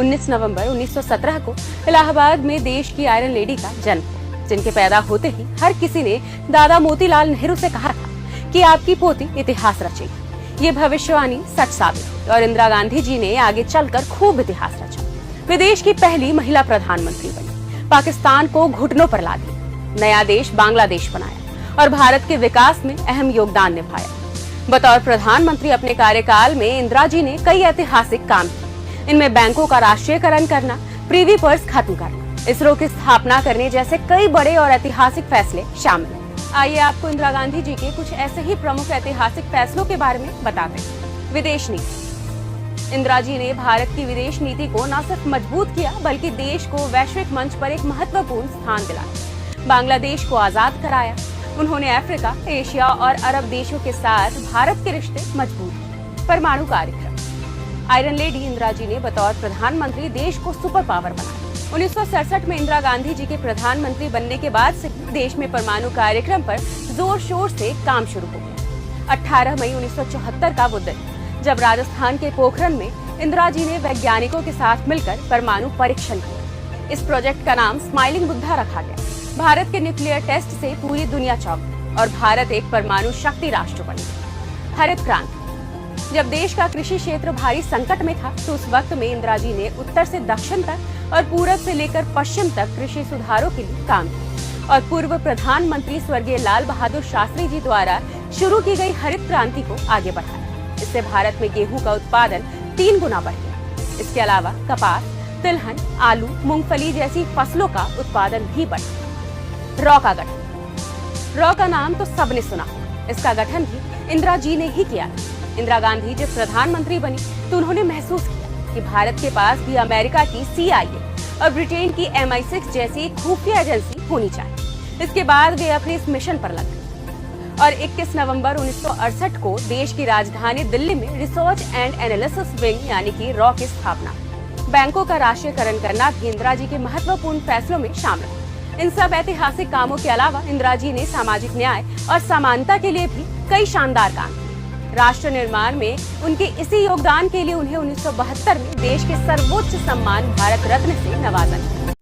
19 नवंबर 1917 को इलाहाबाद में देश की आयरन लेडी का जन्म हुआ, जिनके पैदा होते ही हर किसी ने दादा मोतीलाल नेहरू से कहा था कि आपकी पोती इतिहास रचेगी। ये भविष्यवाणी सच साबित हुई और इंदिरा गांधी जी ने आगे चलकर खूब इतिहास रचा। वे देश की पहली महिला प्रधानमंत्री बनी, पाकिस्तान को घुटनों पर ला दिया, नया देश बांग्लादेश बनाया और भारत के विकास में अहम योगदान निभाया। बतौर प्रधानमंत्री अपने कार्यकाल में इंदिरा जी ने कई ऐतिहासिक काम किए। इनमें बैंकों का राष्ट्रीयकरण करना, प्रीवी पर्स खत्म करना, इसरो की स्थापना करने जैसे कई बड़े और ऐतिहासिक फैसले शामिल हैं। आइए आपको इंदिरा गांधी जी के कुछ ऐसे ही प्रमुख ऐतिहासिक फैसलों के बारे में बताते हैं। विदेश नीति। इंदिरा जी ने भारत की विदेश नीति को न सिर्फ मजबूत किया बल्कि देश को वैश्विक मंच पर एक महत्वपूर्ण स्थान दिलाया। बांग्लादेश को आजाद कराया। उन्होंने अफ्रीका, एशिया और अरब देशों के साथ भारत के रिश्ते मजबूत किए। परमाणु कार्यक्रम। आयरन लेडी इंदिरा जी ने बतौर प्रधानमंत्री देश को सुपर पावर बनाया। 1967 में इंदिरा गांधी जी के प्रधानमंत्री बनने के बाद से देश में परमाणु कार्यक्रम पर जोर शोर से काम शुरू हो गया। 18 मई 1974 का वो दिन, जब राजस्थान के पोखरण में इंदिरा जी ने वैज्ञानिकों के साथ मिलकर परमाणु परीक्षण किया। इस प्रोजेक्ट का नाम स्माइलिंग बुद्धा रखा गया। भारत के न्यूक्लियर टेस्ट से पूरी दुनिया चौंकी और भारत एक परमाणु शक्ति राष्ट्र बन गया। हरित क्रांति। जब देश का कृषि क्षेत्र भारी संकट में था, तो उस वक्त में इंदिरा जी ने उत्तर से दक्षिण तक और पूरब से लेकर पश्चिम तक कृषि सुधारों के लिए काम किया और पूर्व प्रधानमंत्री स्वर्गीय लाल बहादुर शास्त्री जी द्वारा शुरू की गई हरित क्रांति को आगे बढ़ाया। इससे भारत में गेहूं का उत्पादन 3 गुना बढ़ गया। इसके अलावा कपास, तिलहन, आलू, मूंगफली जैसी फसलों का उत्पादन भी बढ़ा। रॉ का गठन। रॉ का नाम तो सबने सुना, इसका गठन भी इंदिरा जी ने ही किया था। इंदिरा गांधी जब प्रधानमंत्री बनी तो उन्होंने महसूस किया कि भारत के पास भी अमेरिका की CIA और ब्रिटेन की MI6 जैसी खुफिया एजेंसी होनी चाहिए। इसके बाद वे अपने इस मिशन पर लग गए और 21 नवंबर 1968 को देश की राजधानी दिल्ली में रिसर्च एंड एनालिसिस विंग यानी कि रॉ की स्थापना। बैंकों का राष्ट्रीयकरण करना भी इंदिरा जी के महत्वपूर्ण फैसलों में शामिल है। इन सब ऐतिहासिक कामों के अलावा इंदिरा जी ने सामाजिक न्याय और समानता के लिए भी कई शानदार काम किए। राष्ट्र निर्माण में उनके इसी योगदान के लिए उन्हें 1972 में देश के सर्वोच्च सम्मान भारत रत्न से नवाजा गया।